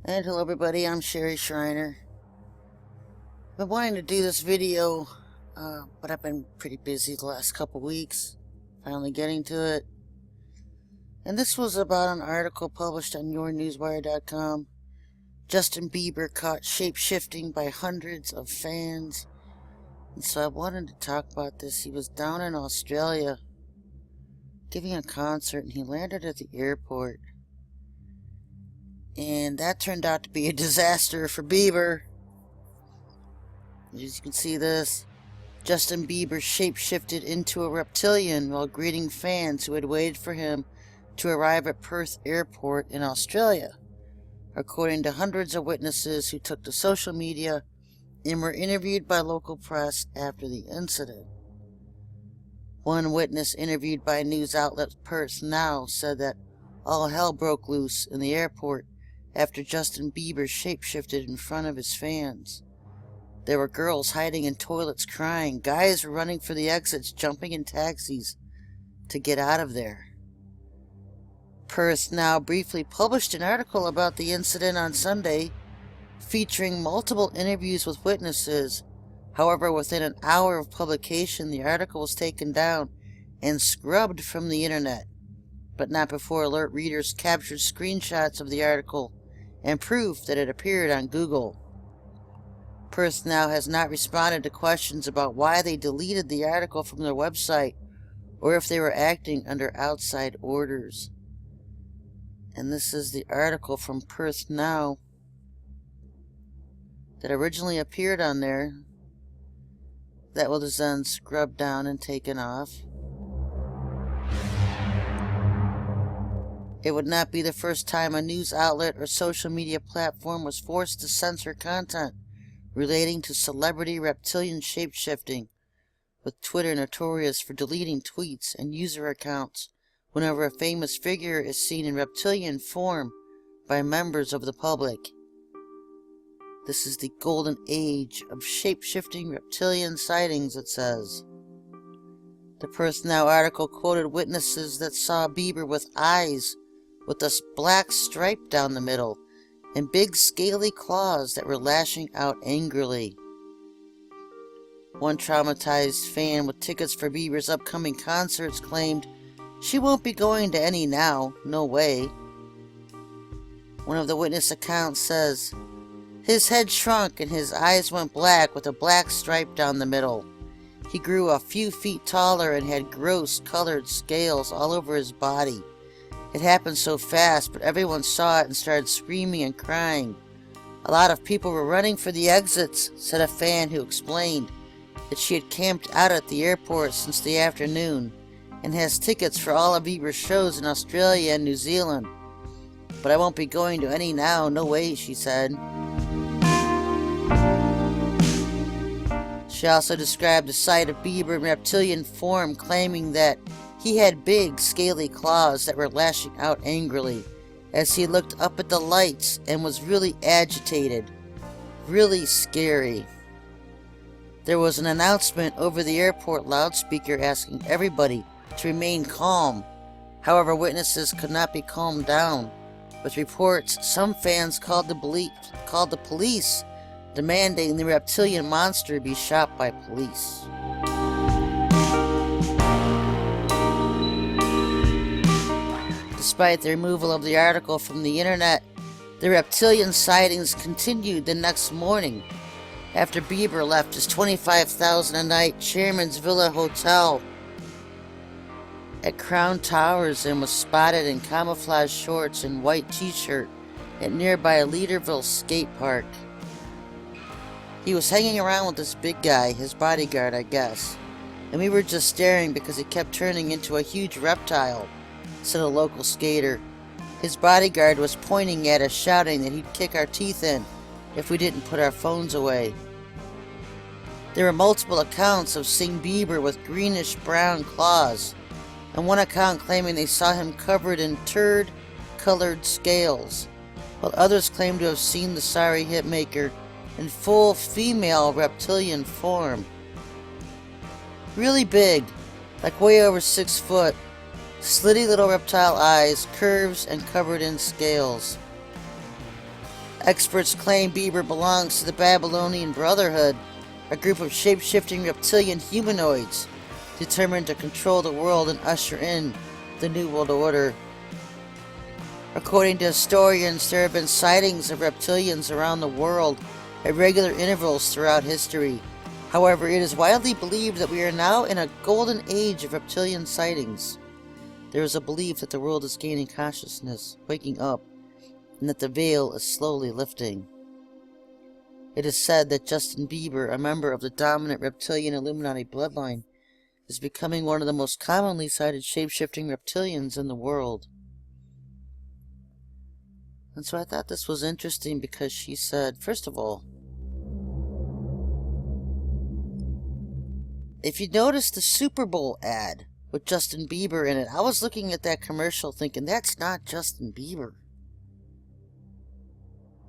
And hello everybody, I'm Sherry Schreiner. I've been wanting to do this video, but I've been pretty busy the last couple weeks, finally getting to it. And this was about an article published on yournewswire.com. Justin Bieber caught shape-shifting by hundreds of fans. And so I wanted to talk about this. He was down in Australia giving a concert, and he landed at the airport. And that turned out to be a disaster for Bieber. As you can see this, Justin Bieber shape-shifted into a reptilian while greeting fans who had waited for him to arrive at Perth Airport in Australia, according to hundreds of witnesses who took to social media and were interviewed by local press after the incident. One witness interviewed by news outlet Perth Now said that all hell broke loose in the airport after Justin Bieber shape-shifted in front of his fans. There were girls hiding in toilets crying. Guys were running for the exits, jumping in taxis to get out of there. Perth Now briefly published an article about the incident on Sunday, featuring multiple interviews with witnesses. However, within an hour of publication, the article was taken down and scrubbed from the internet, but not before alert readers captured screenshots of the article and proof that it appeared on Google. Perth Now has not responded to questions about why they deleted the article from their website or if they were acting under outside orders. And this is the article from Perth Now that originally appeared on there that was then scrubbed down and taken off. It would not be the first time a news outlet or social media platform was forced to censor content relating to celebrity reptilian shape-shifting, with Twitter notorious for deleting tweets and user accounts whenever a famous figure is seen in reptilian form by members of the public. This is the golden age of shape-shifting reptilian sightings, it says. The Perth Now article quoted witnesses that saw Bieber with eyes with a black stripe down the middle and big scaly claws that were lashing out angrily. One traumatized fan with tickets for Bieber's upcoming concerts claimed she won't be going to any now, no way. One of the witness accounts says, his head shrunk and his eyes went black with a black stripe down the middle. He grew a few feet taller and had gross colored scales all over his body. It happened so fast, but everyone saw it and started screaming and crying. A lot of people were running for the exits, said a fan who explained that she had camped out at the airport since the afternoon and has tickets for all of Bieber's shows in Australia and New Zealand. But I won't be going to any now, no way, she said. She also described the sight of Bieber in reptilian form, claiming that he had big, scaly claws that were lashing out angrily as he looked up at the lights and was really agitated. Really scary. There was an announcement over the airport loudspeaker asking everybody to remain calm. However, witnesses could not be calmed down, with reports some fans called the police, demanding the reptilian monster be shot by police. Despite the removal of the article from the internet, the reptilian sightings continued the next morning after Bieber left his $25,000 a night Chairman's Villa Hotel at Crown Towers and was spotted in camouflage shorts and white t-shirt at nearby Leaderville skate park. He was hanging around with this big guy, his bodyguard, I guess, and we were just staring because he kept turning into a huge reptile, said a local skater. His bodyguard was pointing at us, shouting that he'd kick our teeth in if we didn't put our phones away. There were multiple accounts of seeing Bieber with greenish-brown claws, and one account claiming they saw him covered in turd-colored scales, while others claimed to have seen the sorry hitmaker in full female reptilian form. Really big, like way over 6 foot, slitty little reptile eyes, curves, and covered in scales. Experts claim Bieber belongs to the Babylonian Brotherhood, a group of shape-shifting reptilian humanoids determined to control the world and usher in the New World Order. According to historians, there have been sightings of reptilians around the world at regular intervals throughout history. However, it is widely believed that we are now in a golden age of reptilian sightings. There is a belief that the world is gaining consciousness, waking up, and that the veil is slowly lifting. It is said that Justin Bieber, a member of the dominant reptilian Illuminati bloodline, is becoming one of the most commonly sighted shape-shifting reptilians in the world. And so I thought this was interesting because she said, first of all, if you notice the Super Bowl ad with Justin Bieber in it, I was looking at that commercial thinking, that's not Justin Bieber.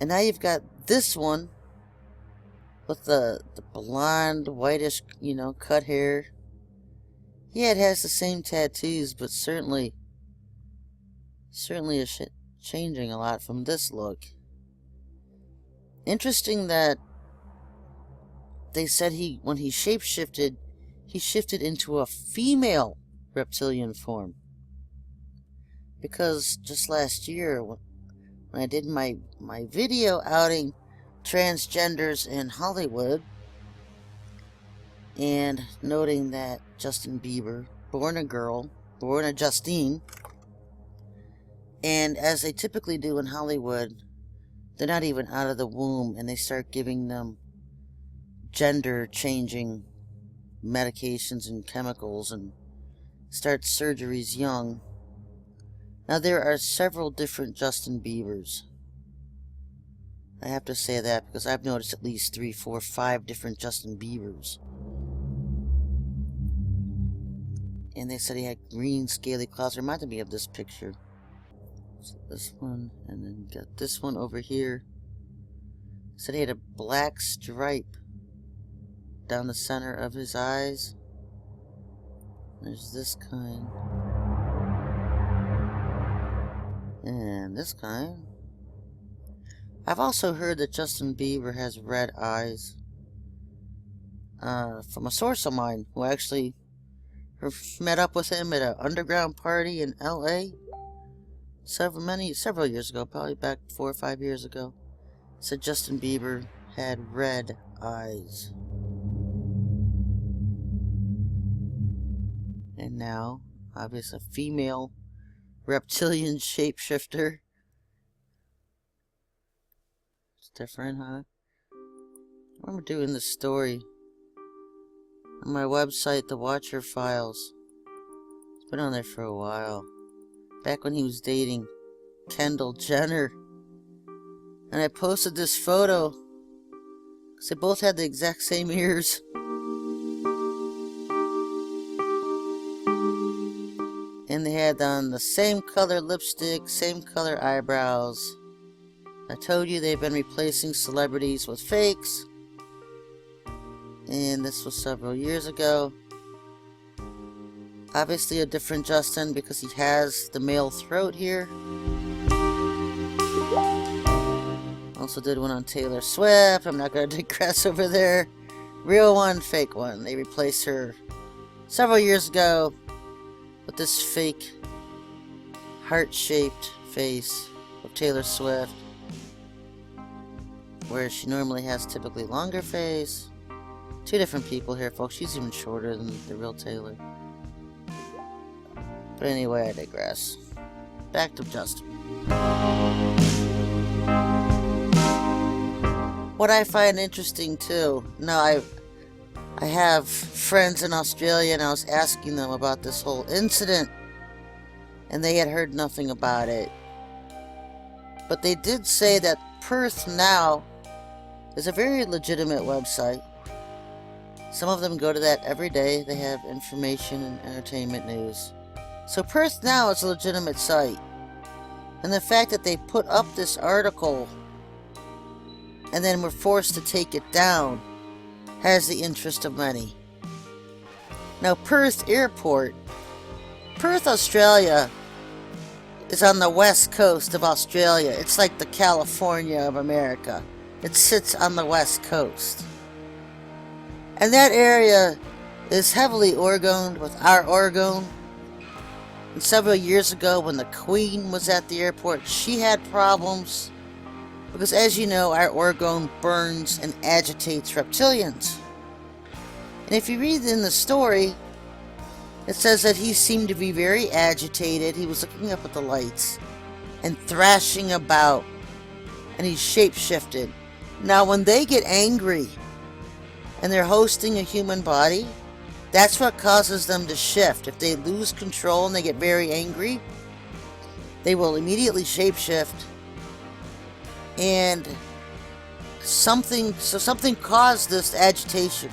And now you've got this one with the blonde, whitish, cut hair. Yeah, it has the same tattoos, but certainly is changing a lot from this look. Interesting that they said when he shapeshifted, he shifted into a female reptilian form. Because just last year, when I did my video outing transgenders in Hollywood, and noting that Justin Bieber, born a girl, born a Justine, and as they typically do in Hollywood, they're not even out of the womb, and they start giving them gender-changing medications and chemicals, and start surgeries young. Now, there are several different Justin Biebers. I have to say that because I've noticed at least 3, 4, 5 different Justin Biebers. And they said he had green scaly claws. Reminded me of this picture. So this one, and then got this one over here. Said he had a black stripe down the center of his eyes. There's this kind. And this kind. I've also heard that Justin Bieber has red eyes. From a source of mine who actually met up with him at an underground party in LA several years ago, probably back 4 or 5 years ago. Said Justin Bieber had red eyes. And now, obviously, a female reptilian shapeshifter. It's different, huh? I remember doing this story on my website, The Watcher Files. It's been on there for a while. Back when he was dating Kendall Jenner. And I posted this photo because they both had the exact same ears. And they had on the same color lipstick, same color eyebrows. I told you they've been replacing celebrities with fakes. And this was several years ago. Obviously a different Justin because he has the male throat here. Also did one on Taylor Swift. I'm not going to digress over there. Real one, fake one. They replaced her several years ago with this fake heart-shaped face of Taylor Swift, where she normally has typically longer face. 2 different people here, folks. She's even shorter than the real Taylor. But anyway, I digress. Back to Justin. What I find interesting too, now I have friends in Australia, and I was asking them about this whole incident, and they had heard nothing about it. But they did say that Perth Now is a very legitimate website. Some of them go to that every day. They have information and entertainment news. So Perth Now is a legitimate site. And the fact that they put up this article and then were forced to take it down has the interest of many. Now, Perth Airport, Perth, Australia, is on the west coast of Australia. It's like the California of America. It sits on the west coast. And that area is heavily orgoned with our orgone. And several years ago, when the Queen was at the airport, she had problems because, as you know, our orgone burns and agitates reptilians. And if you read in the story, it says that he seemed to be very agitated. He was looking up at the lights and thrashing about, and he shapeshifted. Now, when they get angry and they're hosting a human body, that's what causes them to shift. If they lose control and they get very angry, they will immediately shapeshift. And something caused this agitation.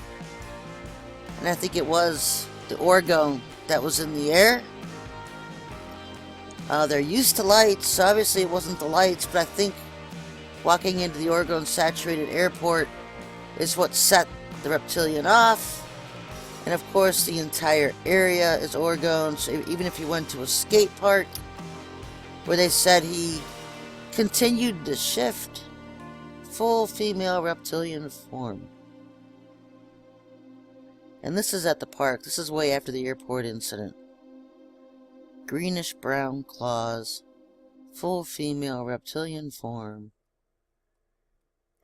And I think it was the orgone that was in the air. They're used to lights, so obviously it wasn't the lights, but I think walking into the orgone saturated airport is what set the reptilian off. And of course the entire area is orgone, so even if you went to a skate park where they said he continued to shift, full female reptilian form. And this is at the park. This is way after the airport incident. Greenish brown claws, full female reptilian form.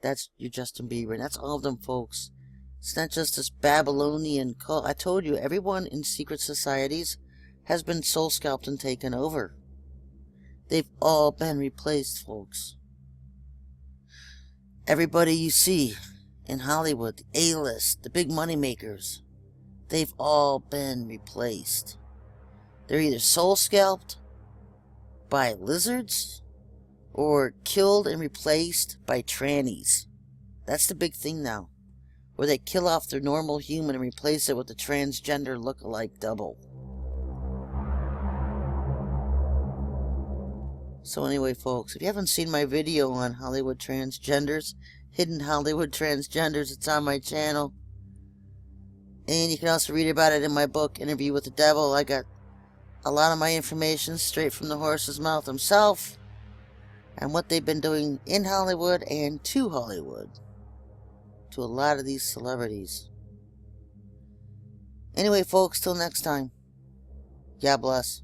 That's your Justin Bieber, and that's all of them, folks. It's not just this Babylonian cult. I told you, everyone in secret societies has been soul scalped and taken over. They've all been replaced, folks. Everybody you see in Hollywood, the A-list, the big money makers, they've all been replaced. They're either soul scalped by lizards or killed and replaced by trannies. That's the big thing now, where they kill off their normal human and replace it with a transgender look-alike double. So anyway, folks, if you haven't seen my video on Hollywood transgenders, hidden Hollywood transgenders, it's on my channel. And you can also read about it in my book, Interview with the Devil. I got a lot of my information straight from the horse's mouth himself, and what they've been doing in Hollywood and to Hollywood, to a lot of these celebrities. Anyway, folks, till next time, God bless.